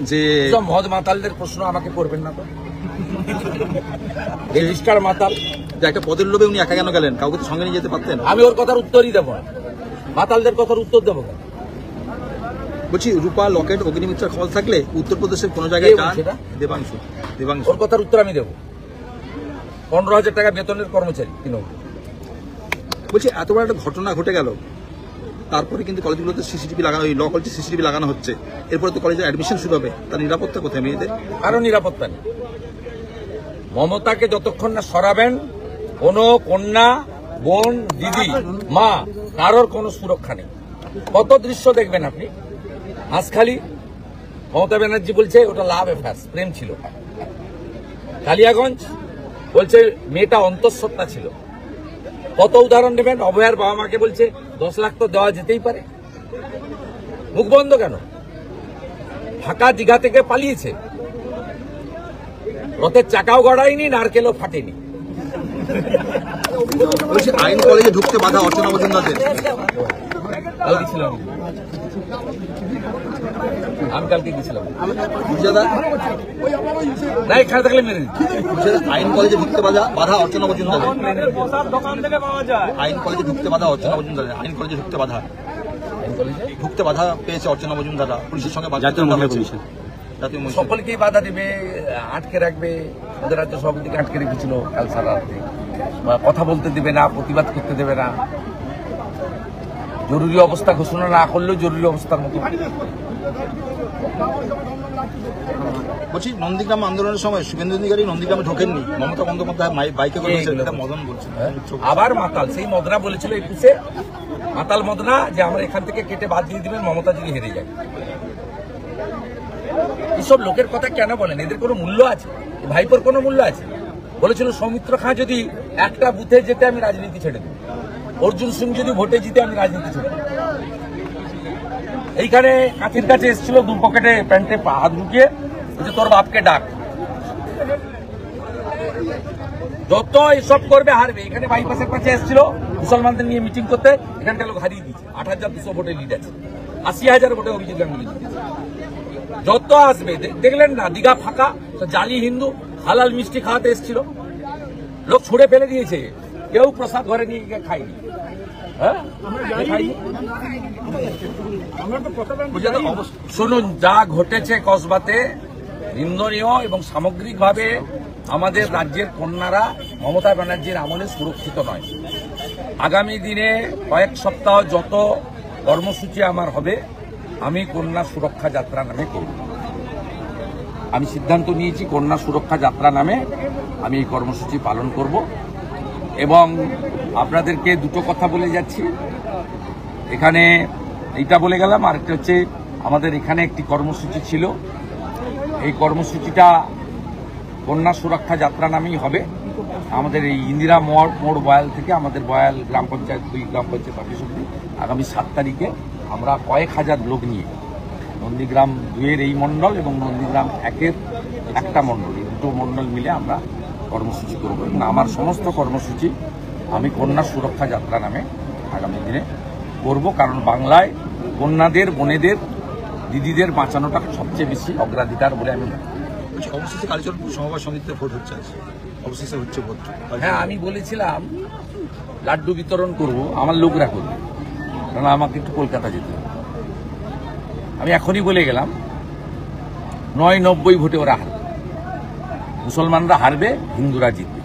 যে মদ মাতালদের প্রশ্ন আমাকে করবেন না তো। রেজিস্টার মাতাল যে একটা পদের লোভে উনি একা কেন গেলেন, কাউকে তো সঙ্গে নিয়ে যেতে পারতেন। আমি ওর কথার উত্তরই দেবো না, মাতালদের কথার উত্তর দেবো কেন? বলছি রূপা লকেট অগ্নিমিত্রার খবর থাকলে উত্তরপ্রদেশের কোন জায়গায় দেবাংশু ওর কথার উত্তর আমি দেবো। 15,000 টাকা বেতনের কর্মচারী বলছি এত বড় একটা ঘটনা ঘটে গেল, তারপরে কিন্তু কলেজগুলোতে সিসিটিভি লাগানো, ল কলেজে সিসিটিভি লাগানো হচ্ছে, এরপরে তো কলেজে অ্যাডমিশন শুরু হবে, তার নিরাপত্তা কোথায় মেয়েদের? আরো নিরাপত্তা নেই। মমতাকে যতক্ষণ না সরাবেন, কোনো কন্যা, বোন, দিদি, মা, কারোর কোনো সুরক্ষা নেই। কত দৃশ্য দেখবেন আপনি। হাঁসখালি মমতা ব্যানার্জি বলছে ওটা লাভ অ্যাফেয়ার্স, প্রেম ছিল। কালিয়াগঞ্জ বলছে মেয়েটা অন্তঃসত্ত্বা ছিল। কত উদাহরণ নেবেন। অভয়ার বাবা মাকে বলছে 10 লাখ তো দেওয়া যেতেই পারে। মুখ বন্ধ কেন? ঢাকা দীঘা থেকে পালিয়েছে, রথের চাকাও গড়ায়নি, নারকেলও ফাটেনি। আইন কলেজে ঢুকতে বাধা অর্চনা মজুমদারদের। আমি কালকে গেছিলাম না, এখানে থাকলে মেরে দিচ্ছি। আইন কলেজে ঢুকতে বাধা অর্চনা মজুমদারের। আইন কলেজে ঢুকতে বাধা অর্চনা মজুমদারের। আইন কলেজে ঢুকতে বাধা পেয়েছে অর্চনা মজুমদাররা পুলিশের সঙ্গে। সকলকেই বাধা দেবে, আটকে রাখবে। ওদের রাজ্য সভাপতিকে আটকে রেখেছিল কাল সারা রাতে। কথা বলতে দেবে না, প্রতিবাদ করতে দেবে না। জরুরি অবস্থা ঘোষণা না করলেও জরুরি অবস্থার মতো। বলছি নন্দীগ্রাম আন্দোলনের সময় শুভেন্দু অধিকারী নন্দীগ্রামে ঢোকেননি, মমতা বন্দ্যোপাধ্যায় বাইকে করে মদন বলছেন। আবার মাতাল সেই মদনা বলেছিল 21-এ, মাতাল মদনা, যে আমরা এখান থেকে কেটে বাদ দিয়ে দিবেন মমতা যদি হেরে যায়। এসব লোকের কথা কেন বলেন? এদের কোনো মূল্য আছে? ভাইপোর কোনো মূল্য আছে? বলেছিল সৌমিত্র খাঁ যদি একটা বুথে যেতে আমি রাজনীতি ছেড়ে দেব, অর্জুন সিং যদি ভোটে জিতে আমি রাজনীতি ছেড়ে দেব। এইখানে কাঁথির কাছে এসেছিল, দু পকেটে প্যান্টে হাত ঢুকিয়ে, যে তোর বাপকে ডাক। যত এসব করবে হারবে। এখানে বাইপাসের কাছে এসেছিল মুসলমানদের নিয়ে মিটিং করতে, এখানটা লোক হারিয়ে দিচ্ছে। 8,200 ভোটে লিড আছে, 80,000 ভোটে অভিজিৎ গাঙ্গুলি জিতেছে। যত আসবে দেখলেন না, দীঘা ফাঁকা, জালি হিন্দু হালাল মিষ্টি খাওয়াতে এসেছিল, লোক ছুড়ে ফেলে দিয়েছে, কেউ প্রসাদ ঘরে নিয়ে গিয়ে খায়নি। শুনুন, যা ঘটেছে কসবাতে নিন্দনীয় এবং সামগ্রিকভাবে আমাদের রাজ্যের কন্যারা মমতা ব্যানার্জির আমলে সুরক্ষিত নয়। আগামী দিনে কয়েক সপ্তাহ যত কর্মসূচি আমার হবে, আমি কন্যা সুরক্ষা যাত্রা নামে করব। আমি সিদ্ধান্ত নিয়েছি কন্যা সুরক্ষা যাত্রা নামে আমি এই কর্মসূচি পালন করব। এবং আপনাদেরকে দুটো কথা বলে যাচ্ছি। এখানে এইটা বলে গেলাম, আরেকটা হচ্ছে আমাদের এখানে একটি কর্মসূচি ছিল, এই কর্মসূচিটা কন্যা সুরক্ষা যাত্রা নামেই হবে। আমাদের এই ইন্দিরা মোড় বয়াল থেকে আমাদের বয়াল গ্রাম পঞ্চায়েত 2 গ্রাম পঞ্চায়েত অফিস অব্দি আগামী 7 তারিখে আমরা কয়েক হাজার লোক নিয়ে নন্দীগ্রাম 2-এর এই মণ্ডল এবং নন্দীগ্রাম 1-এর একটা মণ্ডল, এই দুটো মণ্ডল মিলে আমরা কর্মসূচি করব। এবং আমার সমস্ত কর্মসূচি আমি কন্যা সুরক্ষা যাত্রা নামে আগামী দিনে করব, কারণ বাংলায় কন্যাদের, বোনেদের, দিদিদের বাঁচানোটা সবচেয়ে বেশি অগ্রাধিকার বলে আমি মনে করি। অবশেষে কালীচরণপুর সমবায় সমিতিতে ভোট হচ্ছে, অবশেষে হচ্ছে ভোট। হ্যাঁ, আমি বলেছিলাম লাড্ডু বিতরণ করব, আমার লোকরা করবে, কারণ আমাকে একটু কলকাতা যেতে হবে। আমি এখনই বলে গেলাম 990 ভোটে ওরা হারবে, মুসলমানরা হারবে, হিন্দুরা জিতবে।